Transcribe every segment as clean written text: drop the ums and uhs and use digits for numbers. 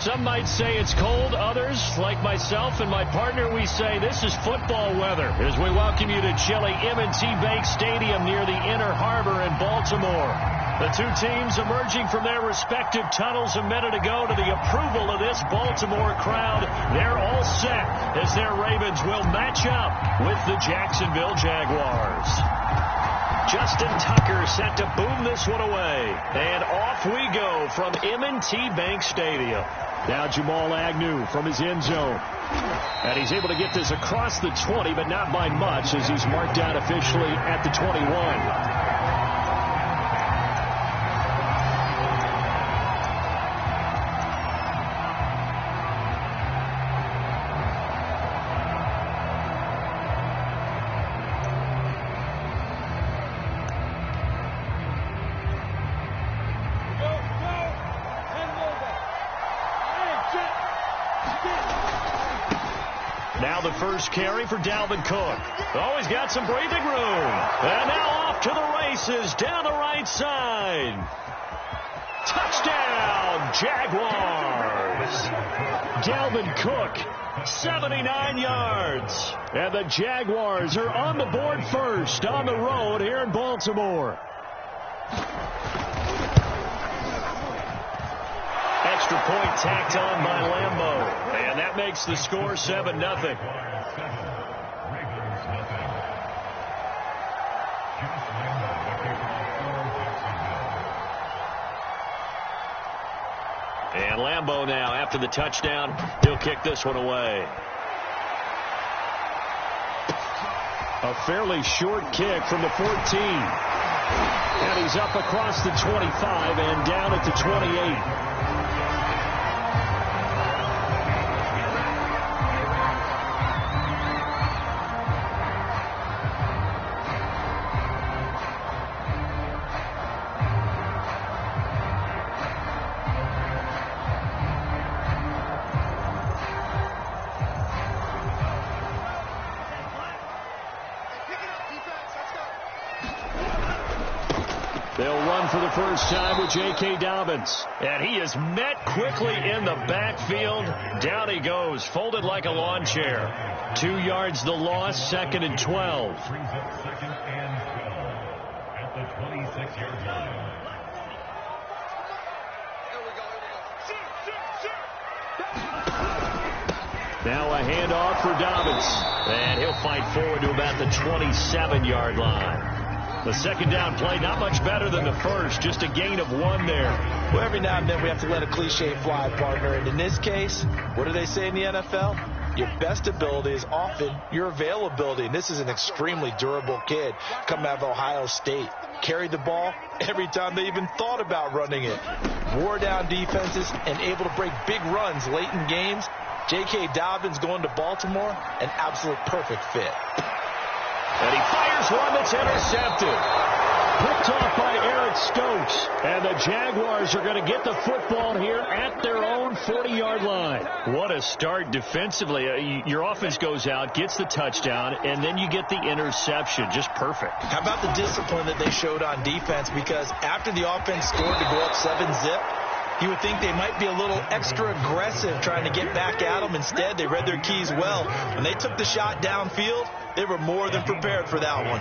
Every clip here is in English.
Some might say it's cold. Others, like myself and my partner, we say this is football weather as we welcome you to chilly M&T Bank Stadium near the Inner Harbor in Baltimore. The two teams emerging from their respective tunnels a minute ago to the approval of this Baltimore crowd. They're all set as their Ravens will match up with the Jacksonville Jaguars. Justin Tucker set to boom this one away. And off we go from M&T Bank Stadium. Now Jamal Agnew from his end zone. And he's able to get this across the 20, but not by much as he's marked out officially at the 21. Now the first carry for Dalvin Cook. Always got some breathing room. And now off to the races down the right side. Touchdown, Jaguars. Dalvin Cook, 79 yards. And the Jaguars are on the board first on the road here in Baltimore. Extra point tacked on by Lambeau. And that makes the score 7-0. And Lambeau now, after the touchdown, he'll kick this one away. A fairly short kick from the 14. And he's up across the 25 and down at the 28. They'll run for the first time with J.K. Dobbins. And he is met quickly in the backfield. Down he goes, folded like a lawn chair. 2 yards the loss, 2nd and 12. At the 26-yard line. Now a handoff for Dobbins. And he'll fight forward to about the 27-yard line. The second down play, not much better than the first, just a gain of 1 there. Well, every now and then we have to let a cliche fly, partner. And in this case, what do they say in the NFL? Your best ability is often your availability. And this is an extremely durable kid coming out of Ohio State. Carried the ball every time they even thought about running it. Wore down defenses and able to break big runs late in games. J.K. Dobbins going to Baltimore, an absolute perfect fit. And he fires one that's intercepted. Picked off by Eric Stokes. And the Jaguars are going to get the football here at their own 40-yard line. What a start defensively. Your offense goes out, gets the touchdown, and then you get the interception. Just perfect. How about the discipline that they showed on defense? Because after the offense scored to go up 7-zip, you would think they might be a little extra aggressive trying to get back at them. Instead, they read their keys well. When they took the shot downfield, they were more than prepared for that one.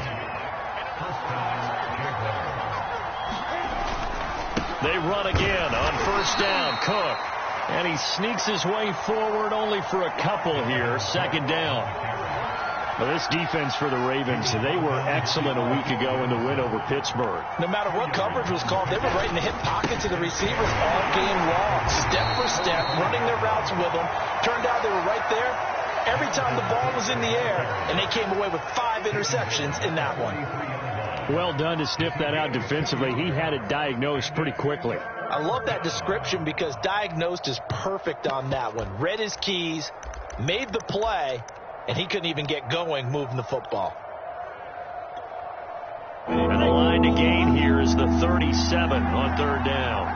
They run again on first down. Cook. And he sneaks his way forward only for a couple here. 2nd down. Well, this defense for the Ravens, they were excellent a week ago in the win over Pittsburgh. No matter what coverage was called, they were right in the hip pockets of the receivers all game long. Step for step, running their routes with them. Turned out they were right there every time the ball was in the air, and they came away with 5 interceptions in that one. Well done to sniff that out defensively. He had it diagnosed pretty quickly. I love that description because diagnosed is perfect on that one. Read his keys, made the play, and he couldn't even get going moving the football. And the line to gain here is the 37 on 3rd down.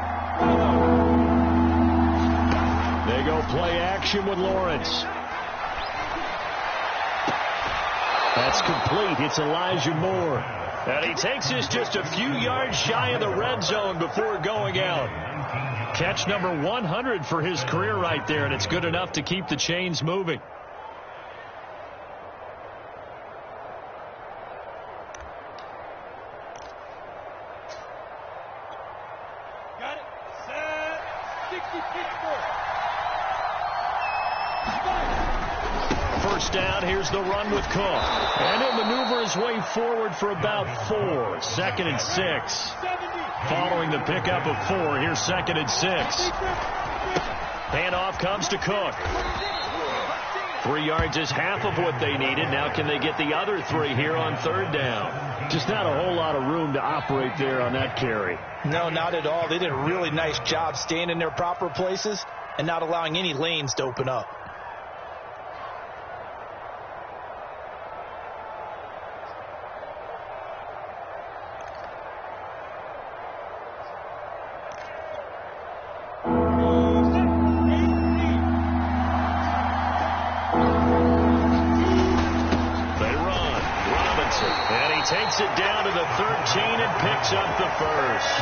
They go play action with Lawrence. That's complete. It's Elijah Moore. And he takes us just a few yards shy of the red zone before going out. Catch number 100 for his career right there, and it's good enough to keep the chains moving. Got it. Set. 66 First down, here's the run with Cook. And he'll maneuver his way forward for about 4. 2nd and 6. Following the pickup of 4, here's 2nd and 6. Handoff comes to Cook. 3 yards is half of what they needed. Now can they get the other 3 here on 3rd down? Just not a whole lot of room to operate there on that carry. No, not at all. They did a really nice job staying in their proper places and not allowing any lanes to open up. Takes it down to the 13 and picks up the first.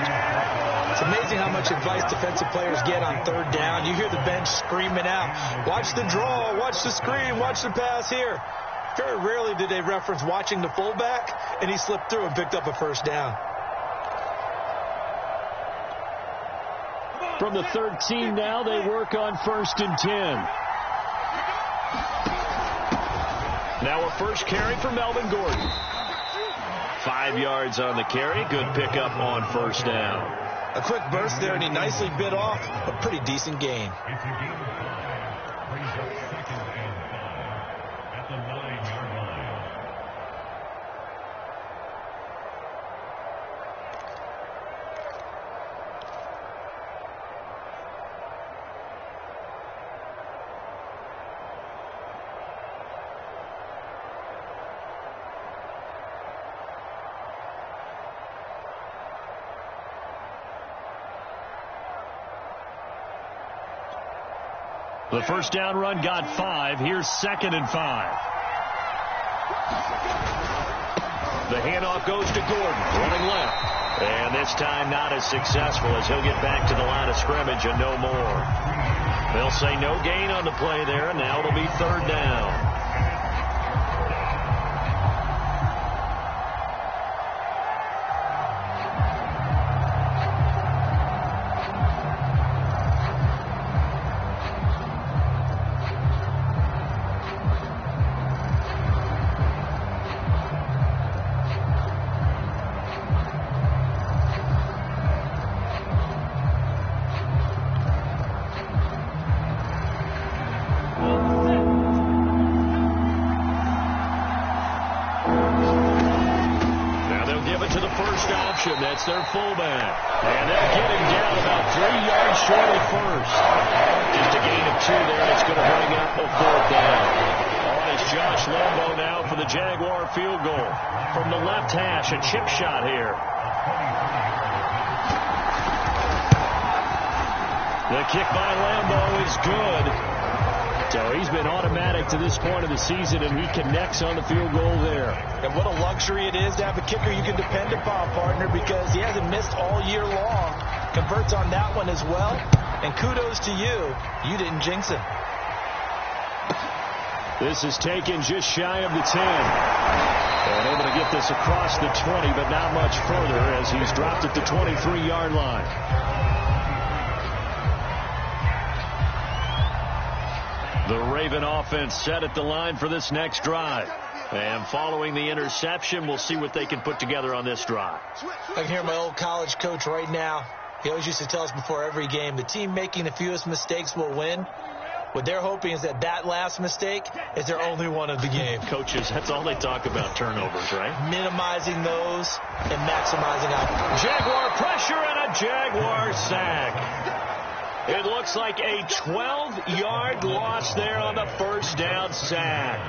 It's amazing how much advice defensive players get on 3rd down. You hear the bench screaming out, watch the draw, watch the screen, watch the pass here. Very rarely do they reference watching the fullback, and he slipped through and picked up a first down. From the 13 now, they work on 1st and 10. Now a first carry for Melvin Gordon. 5 yards on the carry. Good pickup on 1st down. A quick burst there, and he nicely bit off a pretty decent gain. It's a gain of 5. Brings up 2nd and 5 at the 9-yard line. The first down run got 5. Here's 2nd and 5. The handoff goes to Gordon, running left. And this time not as successful as he'll get back to the line of scrimmage and no more. They'll say no gain on the play there, and now it'll be 3rd down. That's their fullback. And they'll get him down about 3 yards short of 1st. Just a gain of 2 there. It's going to bring up a 4th down. On is Josh Lambo now for the Jaguar field goal. From the left hash, a chip shot here. The kick by Lambo is good. So he's been automatic to this point of the season, and he connects on the field goal there. And what a luxury it is to have a kicker you can depend upon, partner, because he hasn't missed all year long. Converts on that one as well. And kudos to you. You didn't jinx him. This is taken just shy of the 10. And able to get this across the 20, but not much further as he's dropped at the 23-yard line. The Raven offense set at the line for this next drive. And following the interception, we'll see what they can put together on this drive. I can hear my old college coach right now. He always used to tell us before every game, the team making the fewest mistakes will win. What they're hoping is that last mistake is their only one of the game. Coaches, that's all they talk about, turnovers, right? Minimizing those and maximizing out. Jaguar pressure and a Jaguar sack. It looks like a 12-yard loss there on the first down sack.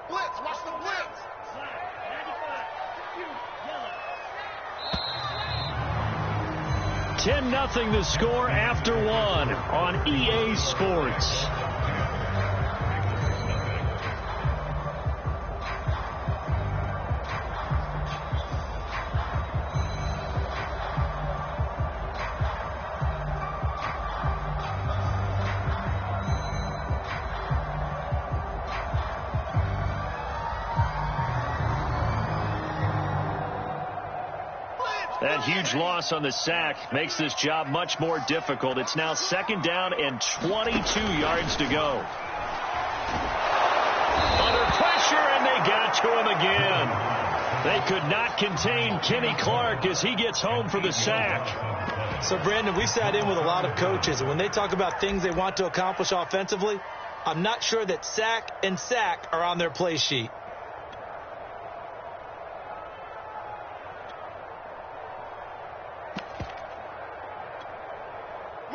Blitz, watch the blitz. 10-0 the score after 1 on EA Sports. That huge loss on the sack makes this job much more difficult. It's now 2nd down and 22 yards to go. Under pressure, and they got to him again. They could not contain Kenny Clark as he gets home for the sack. So, Brandon, we sat in with a lot of coaches, and when they talk about things they want to accomplish offensively, I'm not sure that sack and sack are on their play sheet.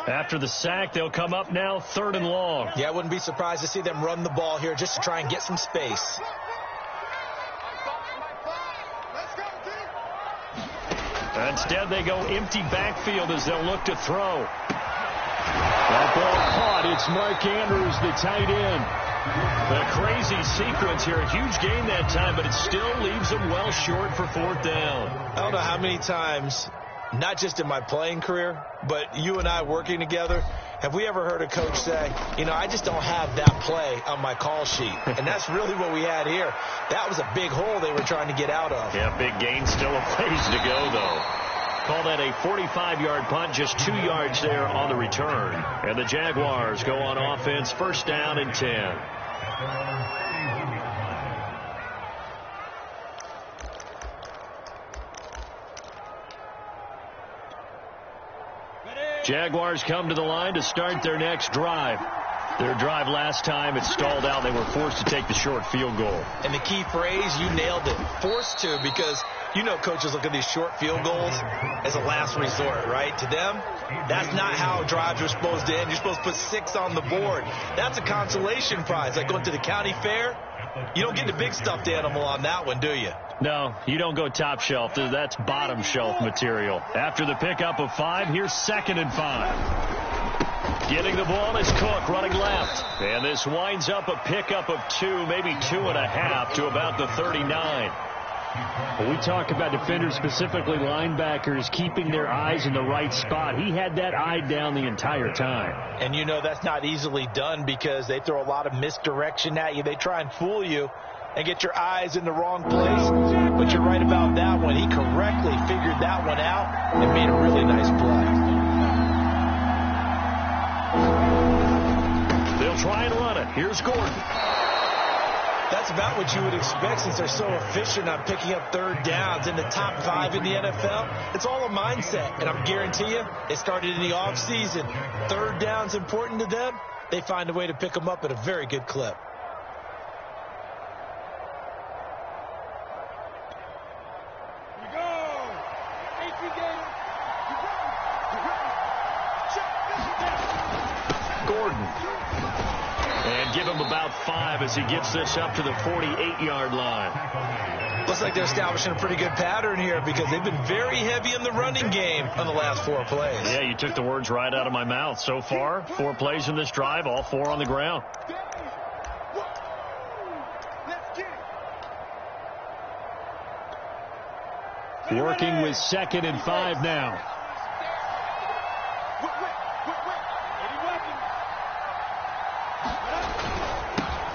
After the sack, they'll come up now 3rd and long. Yeah, I wouldn't be surprised to see them run the ball here just to try and get some space. Instead, they go empty backfield as they'll look to throw. That ball caught. It's Mark Andrews, the tight end. A crazy sequence here. A huge gain that time, but it still leaves them well short for 4th down. I don't know how many times, not just in my playing career, but you and I working together, have we ever heard a coach say, you know, I just don't have that play on my call sheet. And that's really what we had here. That was a big hole they were trying to get out of. Yeah, big gain, still a ways to go, though. Call that a 45-yard punt, just 2 yards there on the return. And the Jaguars go on offense, 1st down and 10. Jaguars come to the line to start their next drive. Their drive last time, it stalled out. They were forced to take the short field goal. And the key phrase, you nailed it, forced to, because you know coaches look at these short field goals as a last resort, right? To them, that's not how drives are supposed to end. You're supposed to put 6 on the board. That's a consolation prize. Like going to the county fair, you don't get the big stuffed animal on that one, do you? No, you don't go top shelf. That's bottom shelf material. After the pickup of 5, here's 2nd and 5. Getting the ball is Cook running left. And this winds up a pickup of 2, maybe 2.5 to about the 39. When we talk about defenders, specifically linebackers, keeping their eyes in the right spot, he had that eye down the entire time. And you know that's not easily done because they throw a lot of misdirection at you. They try and fool you and get your eyes in the wrong place. But you're right about that one. He correctly figured that one out and made a really nice play. They'll try and run it. Here's Gordon. That's about what you would expect since they're so efficient on picking up 3rd downs in the top 5 in the NFL. It's all a mindset, and I'm guarantee you it started in the offseason. 3rd down's important to them. They find a way to pick them up at a very good clip. Gordon. And give him about 5 as he gets this up to the 48-yard line. Looks like they're establishing a pretty good pattern here because they've been very heavy in the running game on the last 4 plays. Yeah, you took the words right out of my mouth. So far, 4 plays in this drive, all 4 on the ground. Working with 2nd and 5 now.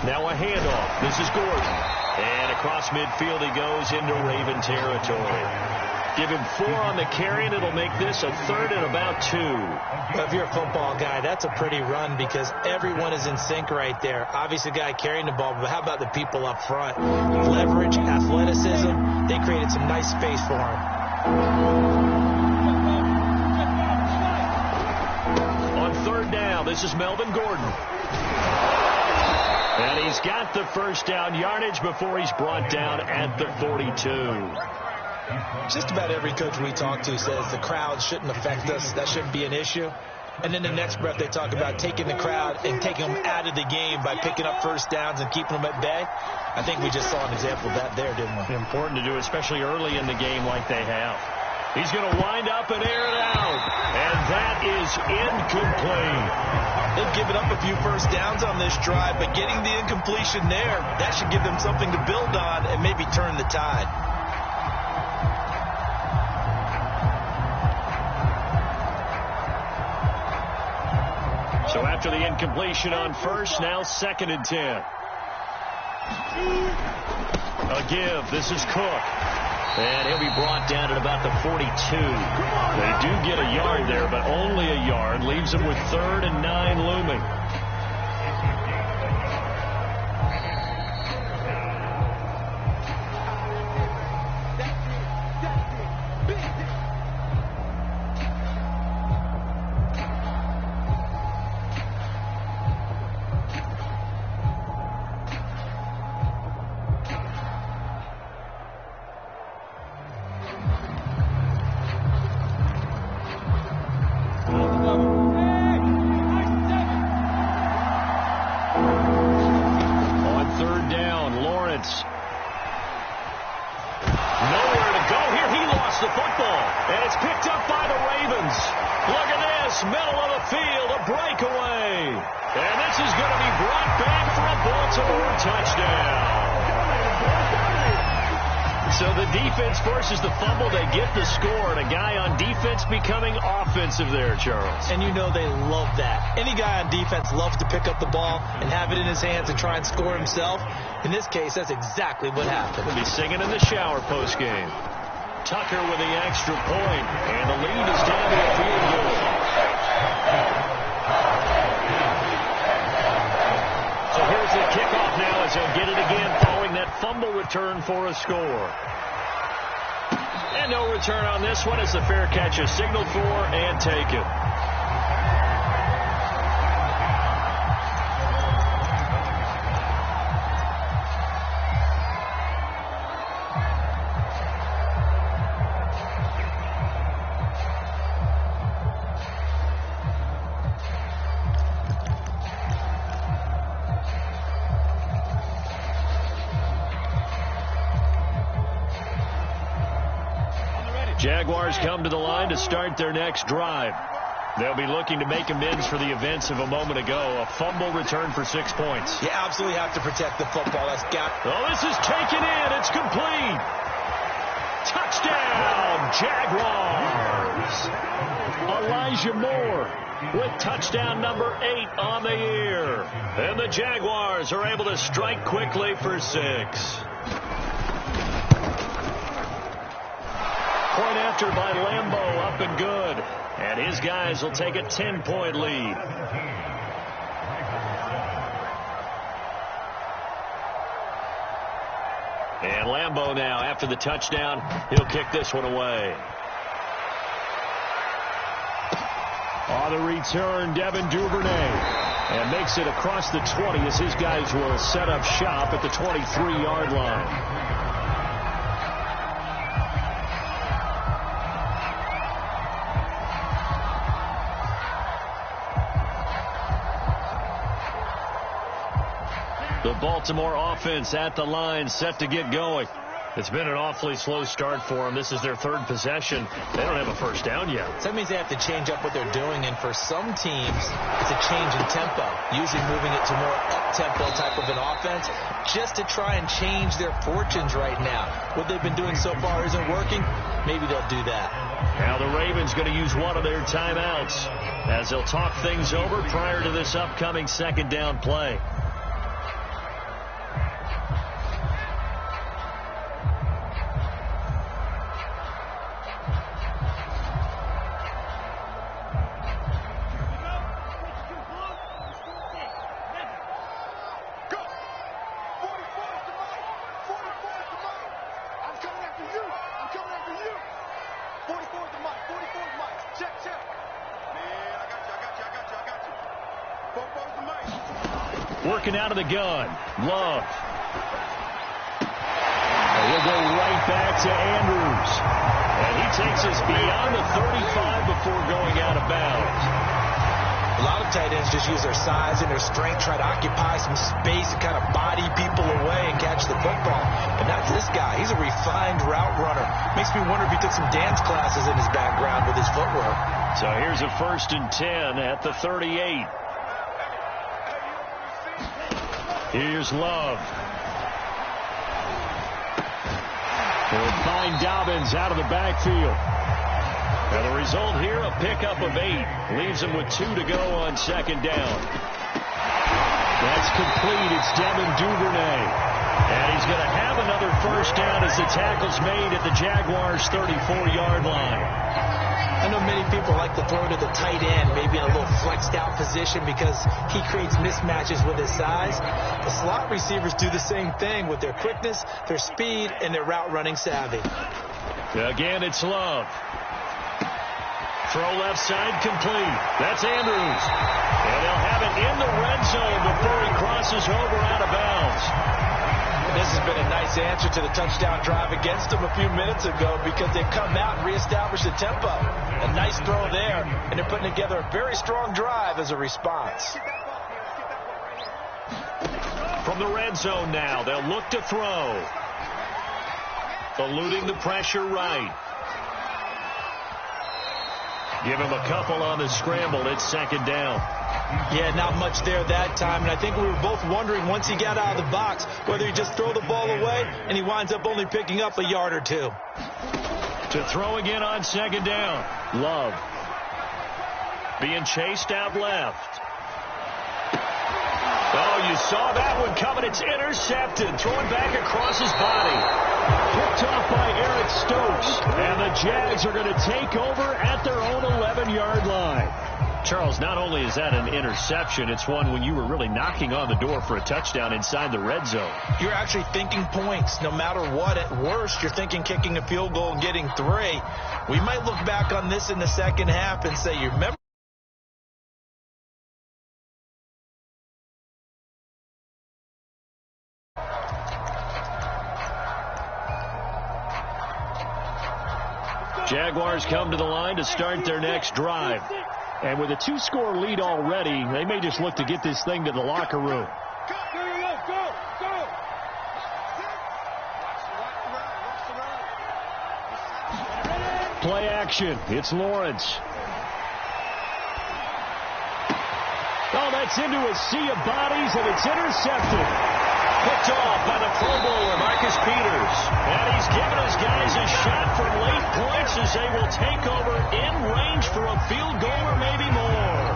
Now a handoff. This is Gordon. And across midfield he goes into Raven territory. Give him 4 on the carry, and it'll make this a 3rd and about 2. Well, if you're a football guy, that's a pretty run because everyone is in sync right there. Obviously, the guy carrying the ball, but how about the people up front? Leverage, athleticism, they created some nice space for him. On 3rd down, this is Melvin Gordon. And he's got the 1st down yardage before he's brought down at the 42. Just about every coach we talk to says the crowd shouldn't affect us. That shouldn't be an issue. And then the next breath they talk about taking the crowd and taking them out of the game by picking up 1st downs and keeping them at bay. I think we just saw an example of that there, didn't we? Important to do, especially early in the game like they have. He's going to wind up and air it out. And that is incomplete. They've given up a few 1st downs on this drive, but getting the incompletion there, that should give them something to build on and maybe turn the tide. So after the incompletion on 1st, now 2nd and 10. A give. This is Cook. And he'll be brought down at about the 42. They do get a yard there, but only a yard. Leaves them with 3rd and 9 looming. Becoming offensive there, Charles. And you know they love that. Any guy on defense loves to pick up the ball and have it in his hands and try and score himself. In this case, that's exactly what happened. He'll be singing in the shower postgame. Tucker with the extra point, and the lead is down to a field goal. So here's the kickoff now as he'll get it again following that fumble return for a score. And no return on this one as the fair catch is signaled for and taken. Jaguars come to the line to start their next drive. They'll be looking to make amends for the events of a moment ago. A fumble return for 6 points. You absolutely have to protect the football. That's got. Oh, this is taken in. It's complete. Touchdown, Jaguars. Elijah Moore with touchdown number 8 on the year. And the Jaguars are able to strike quickly for 6. Point after by Lambeau, up and good. And his guys will take a 10-point lead. And Lambeau now, after the touchdown, he'll kick this one away. On the return, Devin Duvernay. And makes it across the 20 as his guys will set up shop at the 23-yard line. The Baltimore offense at the line, set to get going. It's been an awfully slow start for them. This is their 3rd possession. They don't have a first down yet. So that means they have to change up what they're doing, and for some teams, it's a change in tempo, usually moving it to more up-tempo type of an offense, just to try and change their fortunes right now. What they've been doing so far isn't working. Maybe they'll do that. Now the Ravens going to use one of their timeouts as they'll talk things over prior to this upcoming 2nd down play. Working out of the gun. Love. And he'll go right back to Andrews. And he takes us beyond the 35 before going out of bounds. A lot of tight ends just use their size and their strength, try to occupy some space and kind of body people away and catch the football. But not this guy. He's a refined route runner. Makes me wonder if he took some dance classes in his background with his footwork. So here's a 1st and 10 at the 38. Here's Love. They'll find Dobbins out of the backfield. Now the result here, a pickup of 8. Leaves him with 2 to go on 2nd down. That's complete. It's Devin Duvernay. And he's going to have another first down as the tackle's made at the Jaguars' 34-yard line. I know many people like to throw to the tight end, maybe in a little flexed out position because he creates mismatches with his size. The slot receivers do the same thing with their quickness, their speed, and their route running savvy. Again, it's Love. Throw left side complete. That's Andrews. And they'll have it in the red zone before he crosses over out of bounds. This has been a nice answer to the touchdown drive against them a few minutes ago because they've come out and reestablished the tempo. A nice throw there, and they're putting together a very strong drive as a response. From the red zone now, they'll look to throw. Eluding the pressure right. Give him a couple on the scramble. It's second down. Yeah, not much there that time. And I think we were both wondering once he got out of the box whether he just throw the ball away and he winds up only picking up a yard or two. To throw again on second down. Love. Being chased out left. Oh, you saw that one coming. It's intercepted. Throwing back across his body. Picked off by Eric Stokes. And the Jags are going to take over at their own 11-yard line. Charles, not only is that an interception, it's one when you were really knocking on the door for a touchdown inside the red zone. You're actually thinking points. No matter what, at worst, you're thinking kicking a field goal and getting 3. We might look back on this in the second half and say, you remember? Jaguars come to the line to start their next drive. And with a 2-score lead already, they may just look to get this thing to the locker room. Play action. It's Lawrence. Oh, that's into a sea of bodies, and it's intercepted. Picked off by the Pro Bowler, Marcus Peters. And he's given his guys a shot for late points as they will take over in range for a field goal or maybe more.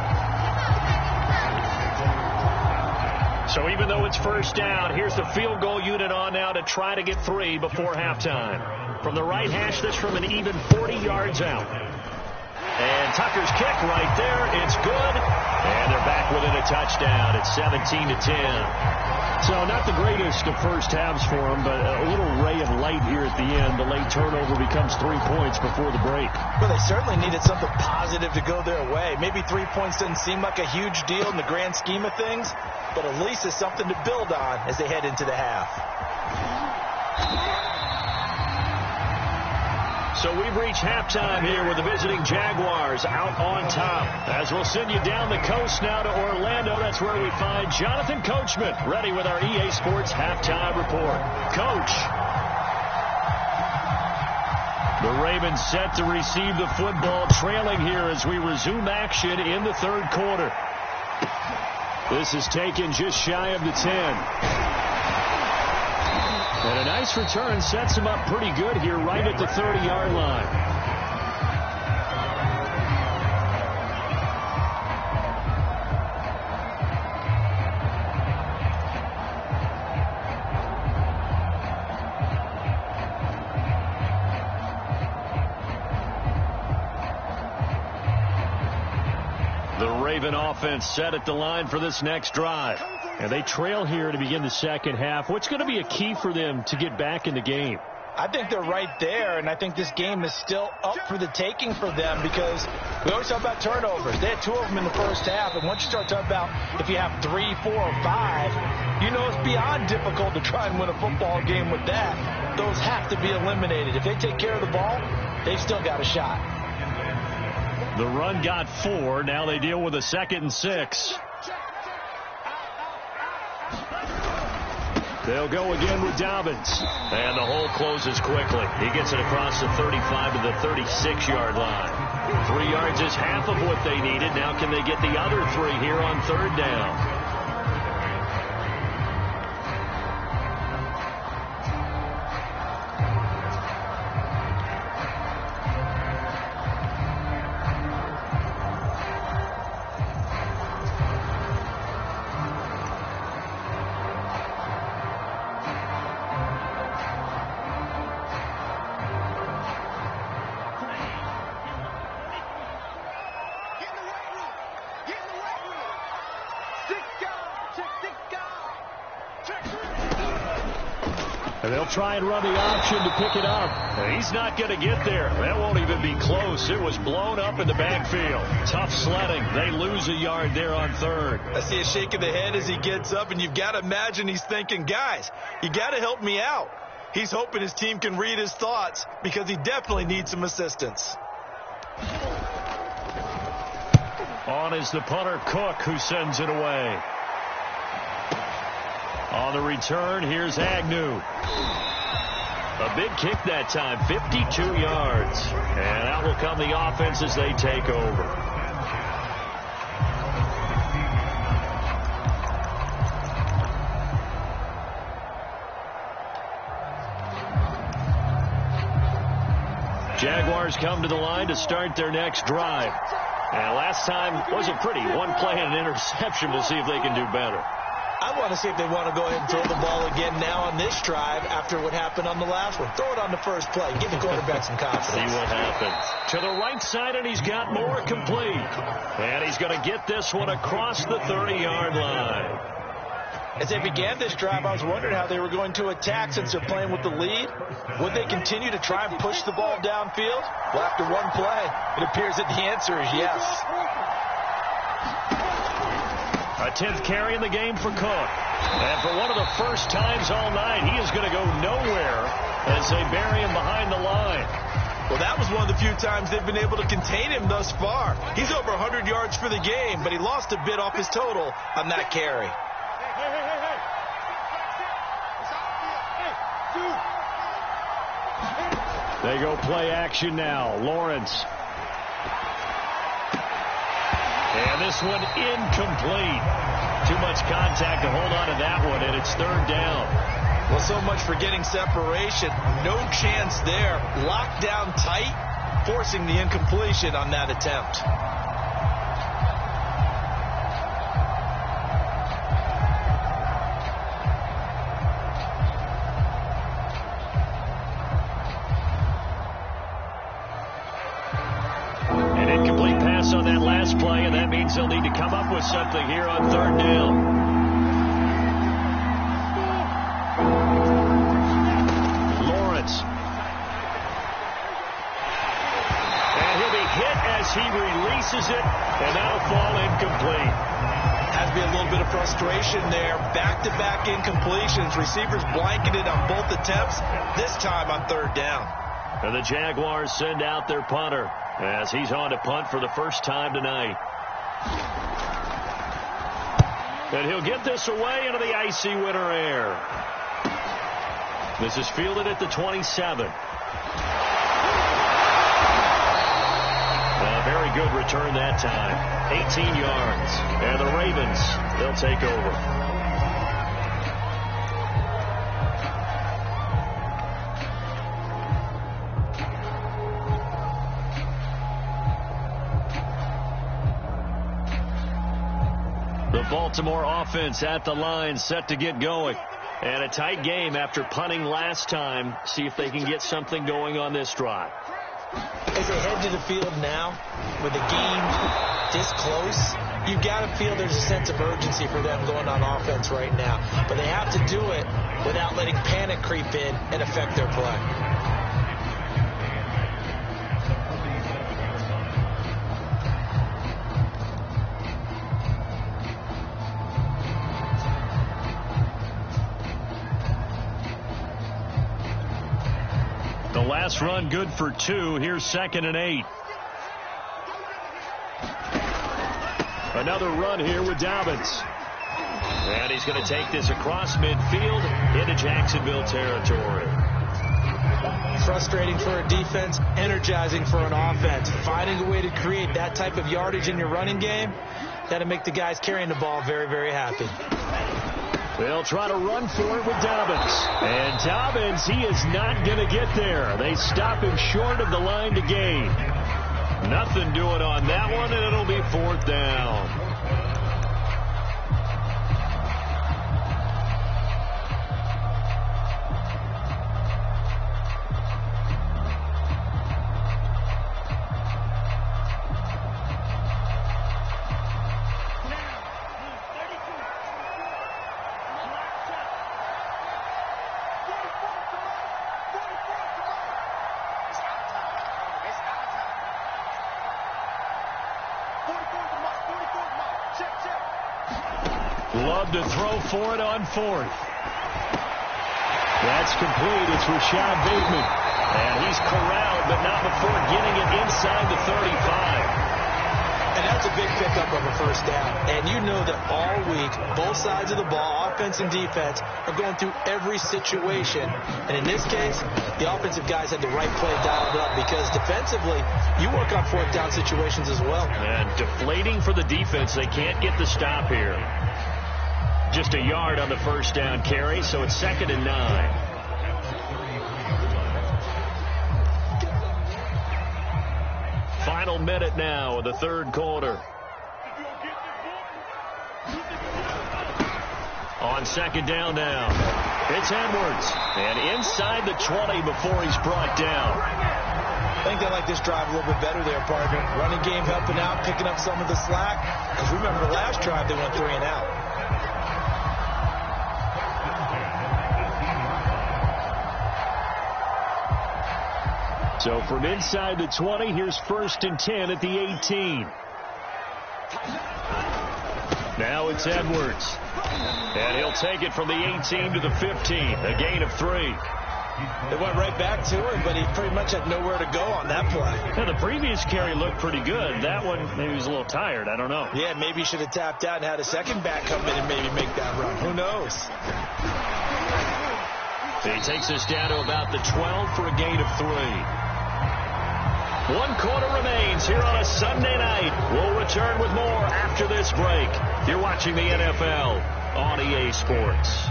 So even though it's first down, here's the field goal unit on now to try to get 3 before halftime. From the right hash, this from an even 40 yards out. And Tucker's kick right there. It's good. And they're back within a touchdown. It's 17-10. So not the greatest of first halves for them, but a little ray of light here at the end. The late turnover becomes 3 points before the break. Well, they certainly needed something positive to go their way. Maybe 3 points doesn't seem like a huge deal in the grand scheme of things, but at least it's something to build on as they head into the half. So we've reached halftime here with the visiting Jaguars out on top. As we'll send you down the coast now to Orlando, that's where we find Jonathan Coachman ready with our EA Sports Halftime Report. Coach. The Ravens set to receive the football, trailing here as we resume action in the third quarter. This is taken just shy of the 10. And a nice return sets him up pretty good here right at the 30-yard line. The Raven offense set at the line for this next drive. And they trail here to begin the second half. What's going to be a key for them to get back in the game? I think they're right there, and I think this game is still up for the taking for them because we always talk about turnovers. They had 2 of them in the first half, and once you start talking about if you have 3, 4, or 5, you know it's beyond difficult to try and win a football game with that. Those have to be eliminated. If they take care of the ball, they've still got a shot. The run got 4. Now they deal with a 2nd and 6. They'll go again with Dobbins. And the hole closes quickly. He gets it across the 35 to the 36-yard line. 3 yards is half of what they needed. Now can they get the other 3 here on third down? And they'll try and run the option to pick it up. He's not going to get there. That won't even be close. It was blown up in the backfield. Tough sledding. They lose a yard there on third. I see a shake of the head as he gets up, and you've got to imagine he's thinking, guys, you got to help me out. He's hoping his team can read his thoughts because he definitely needs some assistance. On is the punter, Cook, who sends it away. On the return, here's Agnew. A big kick that time, 52 yards. And out will come the offense as they take over. Jaguars come to the line to start their next drive. And last time wasn't pretty. One play and an interception. We'll see if they can do better. I want to see if they want to go ahead and throw the ball again now on this drive after what happened on the last one. Throw it on the first play. Give the quarterback some confidence. See what happens. To the right side, and he's got more complete. And he's going to get this one across the 30-yard line. As they began this drive, I was wondering how they were going to attack since they're playing with the lead. Would they continue to try and push the ball downfield? Well, after one play, it appears that the answer is yes. A 10th carry in the game for Cook. And for one of the first times all night, he is going to go nowhere as they bury him behind the line. Well, that was one of the few times they've been able to contain him thus far. He's over 100 yards for the game, but he lost a bit off his total on that carry. They go play action now. Lawrence. And this one incomplete. Too much contact to hold on to that one, and it's third down. Well, so much for getting separation. No chance there. Locked down tight, forcing the incompletion on that attempt. On that last play, and that means they'll need to come up with something here on third down. Lawrence. And he'll be hit as he releases it, and that'll fall incomplete. Has to be a little bit of frustration there. Back-to-back incompletions. Receivers blanketed on both attempts, this time on third down. And the Jaguars send out their punter as he's on to punt for the first time tonight. And he'll get this away into the icy winter air. This is fielded at the 27. A very good return that time. 18 yards. And the Ravens, they'll take over. Baltimore offense at the line, set to get going. And a tight game after punting last time. See if they can get something going on this drive. As they head to the field now, with the game this close, you've got to feel there's a sense of urgency for them going on offense right now. But they have to do it without letting panic creep in and affect their play. Last run good for 2. Here's 2nd and 8. Another run here with Dobbins. And he's going to take this across midfield into Jacksonville territory. Frustrating for a defense, energizing for an offense. Finding a way to create that type of yardage in your running game, that'll make the guys carrying the ball very, very happy. They'll try to run for it with Dobbins. And Dobbins, he is not going to get there. They stop him short of the line to gain. Nothing doing on that one, and it'll be 4th down. Love to throw for it on fourth. That's complete. It's Rashad Bateman. And he's corralled, but not before getting it inside the 35. And that's a big pickup of a first down. And you know that all week, both sides of the ball, offense and defense, are going through every situation. And in this case, the offensive guys had the right play dialed up because defensively, you work on fourth down situations as well. And deflating for the defense. They can't get the stop here. Just a yard on the first down carry, so it's 2nd and 9. Final minute now of the third quarter. On 2nd down now. It's Edwards. And inside the 20 before he's brought down. I think they like this drive a little bit better there, partner. Running game helping out, picking up some of the slack. Because remember the last drive they went 3 and out. So from inside the 20, here's 1st and 10 at the 18. Now it's Edwards. And he'll take it from the 18 to the 15. A gain of 3. They went right back to him, but he pretty much had nowhere to go on that play. Now, the previous carry looked pretty good. That one, maybe he was a little tired. I don't know. Yeah, maybe he should have tapped out and had a second back come in and maybe make that run. Who knows? He takes us down to about the 12 for a gain of 3. 1 quarter remains here on a Sunday night. We'll return with more after this break. You're watching the NFL on EA Sports.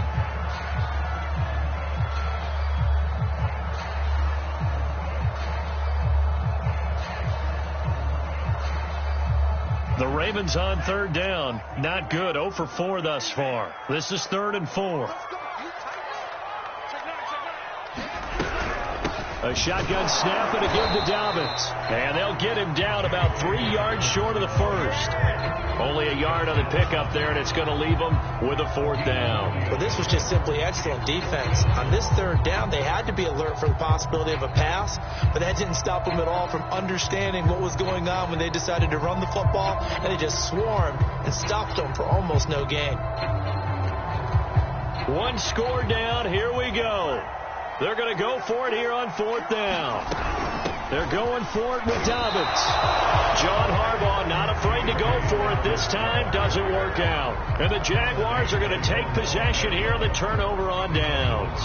The Ravens on 3rd down. Not good. 0 for 4 thus far. This is 3rd and 4. A shotgun snap and a give to Dobbins. And they'll get him down about 3 yards short of the first. Only a yard on the pickup there, and it's going to leave them with a 4th down. Well, this was just simply excellent defense. On this 3rd down, they had to be alert for the possibility of a pass, but that didn't stop them at all from understanding what was going on when they decided to run the football, and they just swarmed and stopped them for almost no gain. 1 score down. Here we go. They're going to go for it here on 4th down. They're going for it with Dobbins. John Harbaugh not afraid to go for it this time. Doesn't work out. And the Jaguars are going to take possession here on the turnover on downs.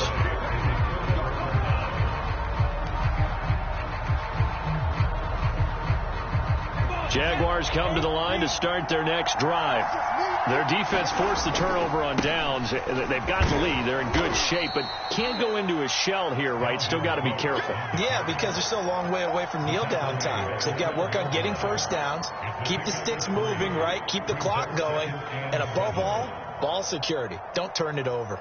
Jaguars come to the line to start their next drive. Their defense forced the turnover on downs. They've got the lead. They're in good shape, but can't go into a shell here, right? Still got to be careful. Yeah, because they're still a long way away from kneel down time. So they've got to work on getting first downs, keep the sticks moving, right? Keep the clock going, and above all, ball security. Don't turn it over.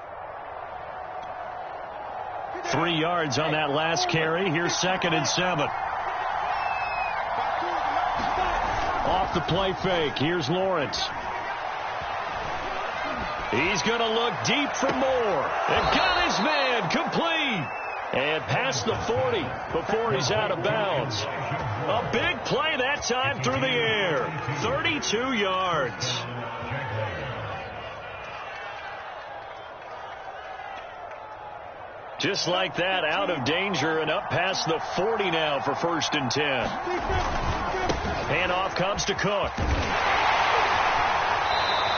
3 yards on that last carry. Here's 2nd and 7. Off the play fake. Here's Lawrence. He's going to look deep for more. And got his man complete. And past the 40 before he's out of bounds. A big play that time through the air. 32 yards. Just like that, out of danger and up past the 40 now for 1st and 10. Handoff comes to Cook.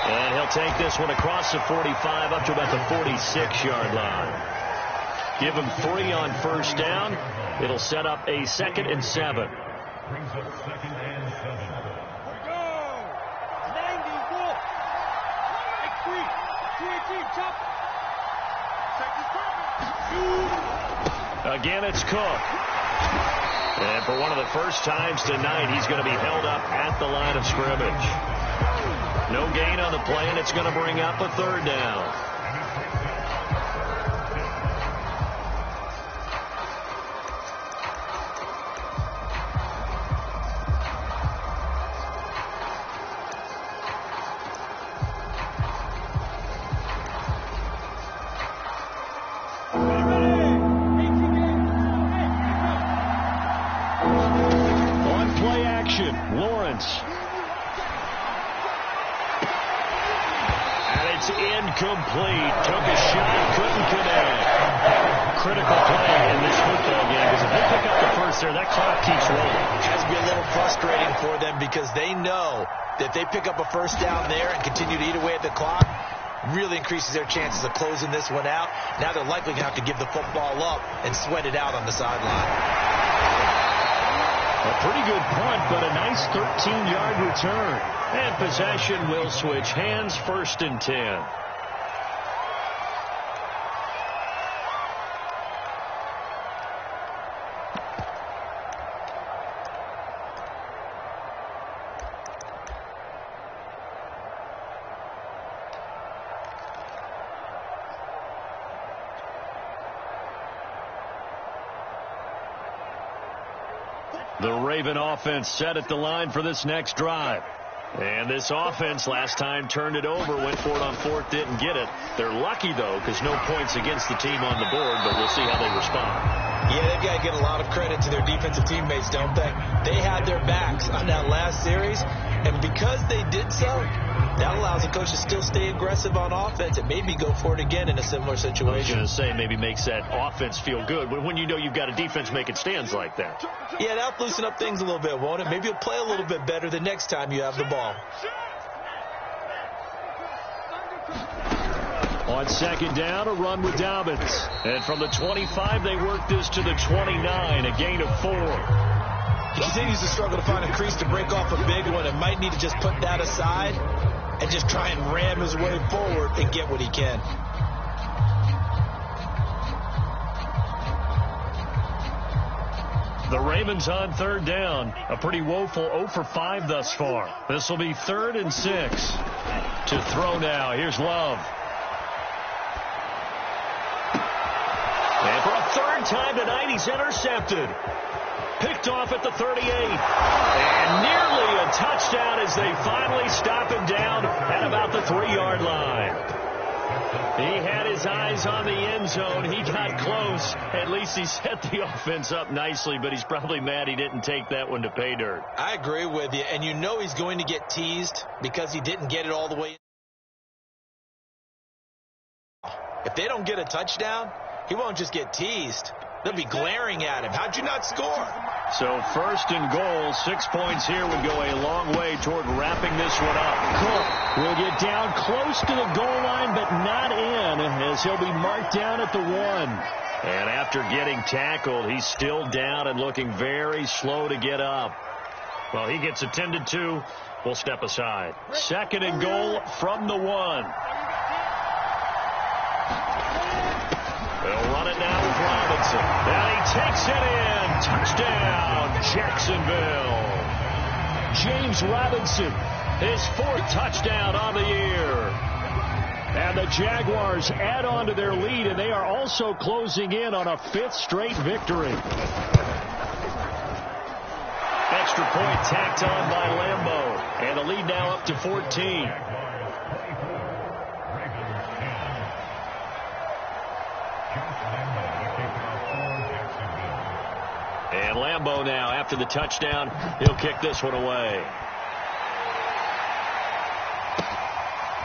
And he'll take this one across the 45 up to about the 46-yard line. Give him 3 on 1st down. It'll set up a 2nd and 7. Brings up 2nd and 7. Go! 90, wolf! Big 3 chop! Again, it's Cook. And for one of the first times tonight, he's going to be held up at the line of scrimmage. No gain on the play, and it's going to bring up a 3rd down. It's incomplete. Took a shot, couldn't connect. Critical play in this football game, because if they pick up the first there, that clock keeps rolling. It has to be a little frustrating for them, because they know that if they pick up a first down there and continue to eat away at the clock, really increases their chances of closing this one out. Now they're likely going to have to give the football up and sweat it out on the sideline. A pretty good punt, but a nice 13-yard return. And possession will switch hands, 1st and 10. The Raven offense set at the line for this next drive. And this offense last time turned it over, went for it on 4th, didn't get it. They're lucky, though, because no points against the team on the board, but we'll see how they respond. Yeah, they've got to get a lot of credit to their defensive teammates, don't they? They had their backs on that last series, and because they did so, that allows the coach to still stay aggressive on offense and maybe go for it again in a similar situation. I was going to say, maybe makes that offense feel good, but when you know you've got a defense making stands like that. Yeah, that'll loosen up things a little bit, won't it? Maybe you'll play a little bit better the next time you have the ball. On 2nd down, a run with Dobbins. And from the 25, they work this to the 29, a gain of 4. He continues to struggle to find a crease to break off a big one, and might need to just put that aside and just try and ram his way forward and get what he can. The Ravens on 3rd down. A pretty woeful 0 for 5 thus far. This will be 3rd and 6. To throw now. Here's Love. And for a 3rd time tonight, he's intercepted. Picked off at the 38. And nearly a touchdown as they finally stop him down at about the 3-yard line. He had his eyes on the end zone. He got close. At least he set the offense up nicely, but he's probably mad he didn't take that one to pay dirt. I agree with you, and you know he's going to get teased because he didn't get it all the way. If they don't get a touchdown, he won't just get teased. They'll be glaring at him. How'd you not score? So 1st and goal, 6 points here would go a long way toward wrapping this one up. Cook will get down close to the goal line, but not in, as he'll be marked down at the 1. And after getting tackled, he's still down and looking very slow to get up. Well, he gets attended to. We'll step aside. 2nd and goal from the 1. They'll run it now with Robinson. And he takes it in. Touchdown, Jacksonville. James Robinson, his 4th touchdown on the year. And the Jaguars add on to their lead, and they are also closing in on a 5th straight victory. Extra point tacked on by Lambeau. And the lead now up to 14. And Lambeau now, after the touchdown, he'll kick this one away.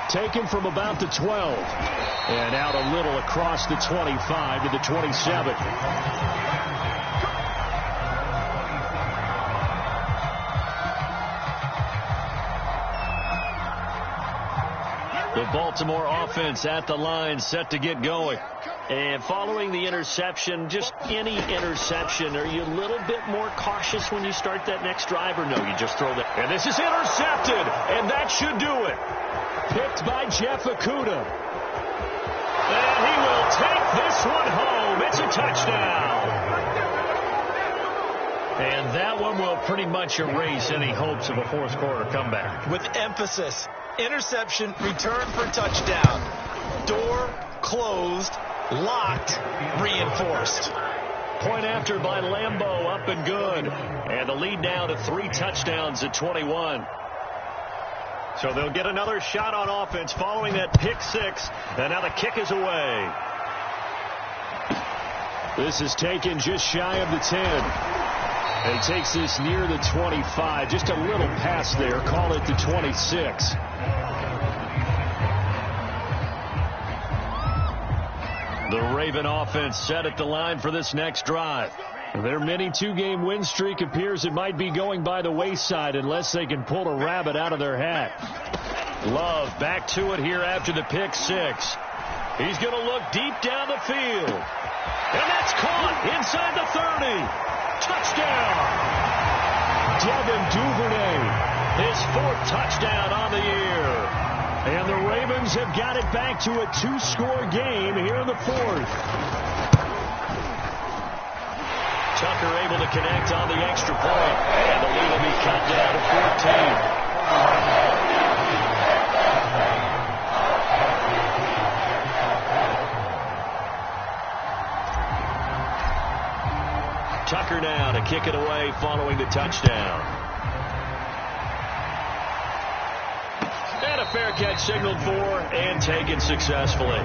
Taken from about the 12. And out a little across the 25 to the 27. The Baltimore offense at the line, set to get going. And following the interception, just any interception, are you a little bit more cautious when you start that next drive, or no, you just throw that? And this is intercepted, and that should do it. Picked by Jeff Okudah. And he will take this one home. It's a touchdown. And that one will pretty much erase any hopes of a 4th quarter comeback. With emphasis, interception, return for touchdown. Door closed, locked, reinforced. Point after by Lambeau, up and good. And the lead now to 3 touchdowns at 21. So they'll get another shot on offense following that pick 6. And now the kick is away. This is taken just shy of the 10. And he takes this near the 25. Just a little pass there. Call it the 26. Raven offense set at the line for this next drive. Their mini two-game win streak appears it might be going by the wayside unless they can pull a rabbit out of their hat. Love back to it here after the pick six. He's going to look deep down the field. And that's caught inside the 30. Touchdown. Devin Duvernay, his fourth touchdown on the year. And the Ravens have got it back to a two-score game here in the fourth. Tucker able to connect on the extra point. And the lead will be cut down to 14. Tucker now to kick it away following the touchdown. And a fair catch signaled for and taken successfully.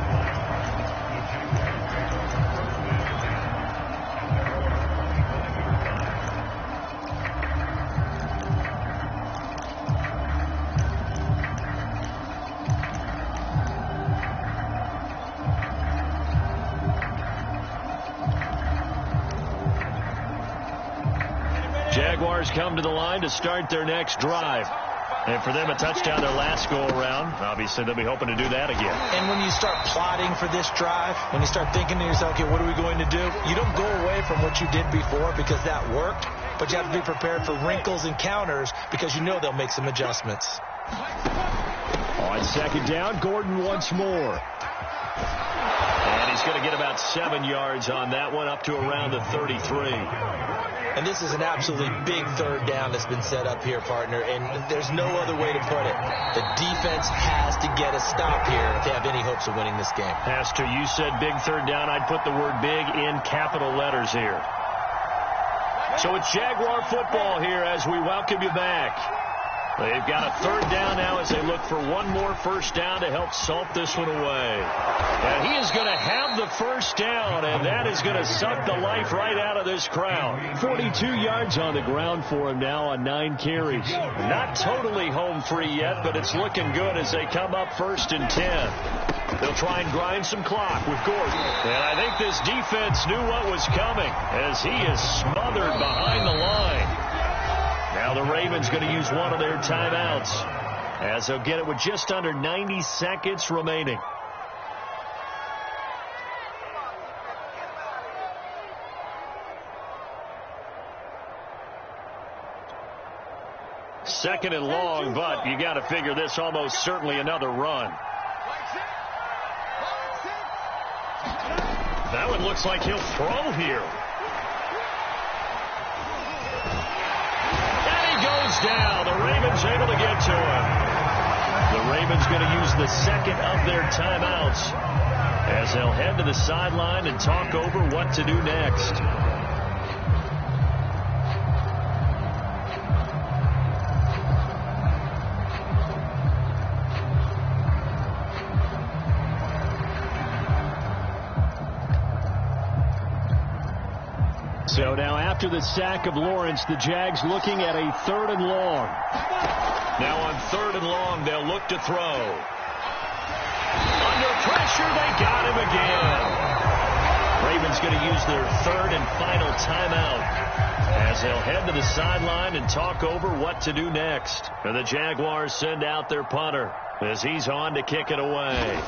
Jaguars come to the line to start their next drive. And for them, a touchdown their last go-around. Obviously, they'll be hoping to do that again. And when you start plotting for this drive, when you start thinking to yourself, okay, what are we going to do? You don't go away from what you did before because that worked, but you have to be prepared for wrinkles and counters because you know they'll make some adjustments. On second down, Gordon once more. And he's going to get about 7 yards on that one, up to around the 33. And this is an absolutely big third down that's been set up here, partner, and there's no other way to put it. The defense has to get a stop here if they have any hopes of winning this game. Pastor, you said big third down. I'd put the word big in capital letters here. So it's Jaguar football here as we welcome you back. They've got a third down now as they look for one more first down to help salt this one away. And he is going to have the first down, and that is going to suck the life right out of this crowd. 42 yards on the ground for him now on 9 carries. Not totally home free yet, but it's looking good as they come up 1st and 10. They'll try and grind some clock with Gordon. And I think this defense knew what was coming as he is smothered behind the line. Now the Ravens going to use one of their timeouts as they'll get it with just under 90 seconds remaining. Second and long, but you got to figure this almost certainly another run. That one looks like he'll throw here. Goes down. The Ravens able to get to him. The Ravens going to use the second of their timeouts as they'll head to the sideline and talk over what to do next. So now after the sack of Lawrence, the Jags looking at a 3rd and long. Now on 3rd and long, they'll look to throw. Under pressure, they got him again. Ravens going to use their 3rd and final timeout as they'll head to the sideline and talk over what to do next. And the Jaguars send out their punter as he's on to kick it away.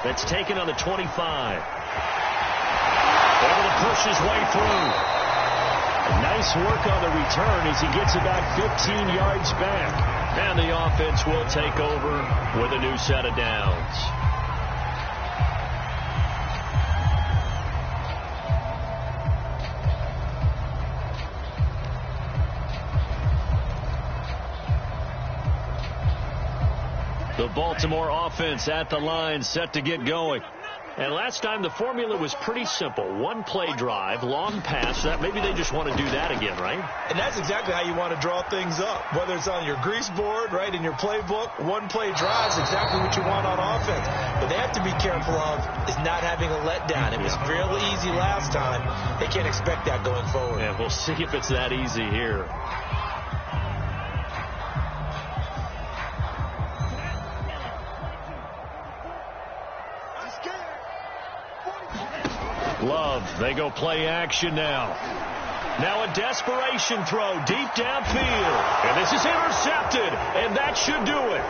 That's taken on the 25. Able to push his way through. Nice work on the return as he gets about 15 yards back. And the offense will take over with a new set of downs. The Baltimore offense at the line set to get going. And last time the formula was pretty simple. One play drive, long pass. That maybe they just want to do that again, right? And that's exactly how you want to draw things up. Whether it's on your grease board, right, in your playbook, one play drive is exactly what you want on offense. But they have to be careful of is not having a letdown. It was fairly easy last time. They can't expect that going forward. Yeah, we'll see if it's that easy here. Love, they go play action now. Now a desperation throw deep downfield. And this is intercepted, and that should do it.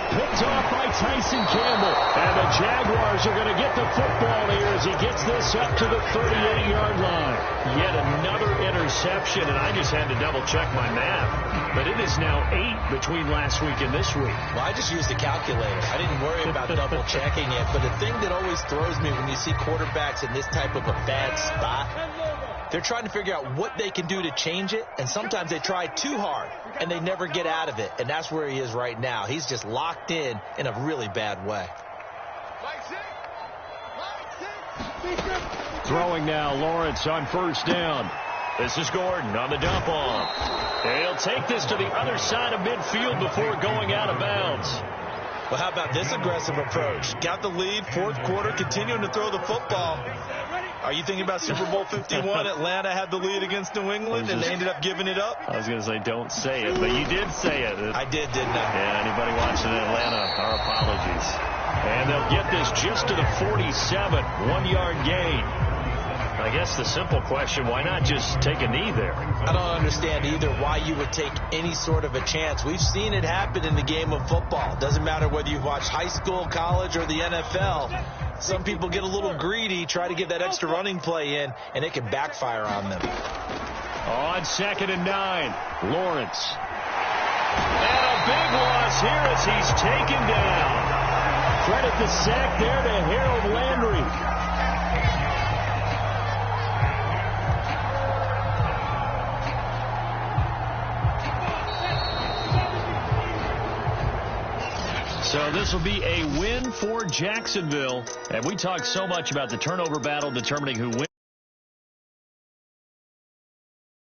Picked off by Tyson Campbell. And the Jaguars are going to get the football here as he gets this up to the 38-yard line. Yet another interception, and I just had to double-check my math. But it is now 8 between last week and this week. Well, I just used the calculator. I didn't worry about double-checking it. But the thing that always throws me when you see quarterbacks in this type of a bad spot, they're trying to figure out what they can do to change it, and sometimes they try too hard, and they never get out of it, and that's where he is right now. He's just locked in a really bad way. Throwing now, Lawrence on first down. This is Gordon on the dump off. He'll take this to the other side of midfield before going out of bounds. Well, how about this aggressive approach? Got the lead, fourth quarter, continuing to throw the football. Are you thinking about Super Bowl 51? Atlanta had the lead against New England, and they ended up giving it up? I was going to say don't say it, but you did say it. I did, didn't I? Yeah, anybody watching in Atlanta, our apologies. And they'll get this just to the 47, 1-yard gain. I guess the simple question, why not just take a knee there? I don't understand either why you would take any sort of a chance. We've seen it happen in the game of football. Doesn't matter whether you've watched high school, college, or the NFL. Some people get a little greedy, try to get that extra running play in, and it can backfire on them. On 2nd and 9, Lawrence. And a big loss here as he's taken down. Credit the sack there to Harold Landry. So this will be a win for Jacksonville. And we talked so much about the turnover battle determining who wins.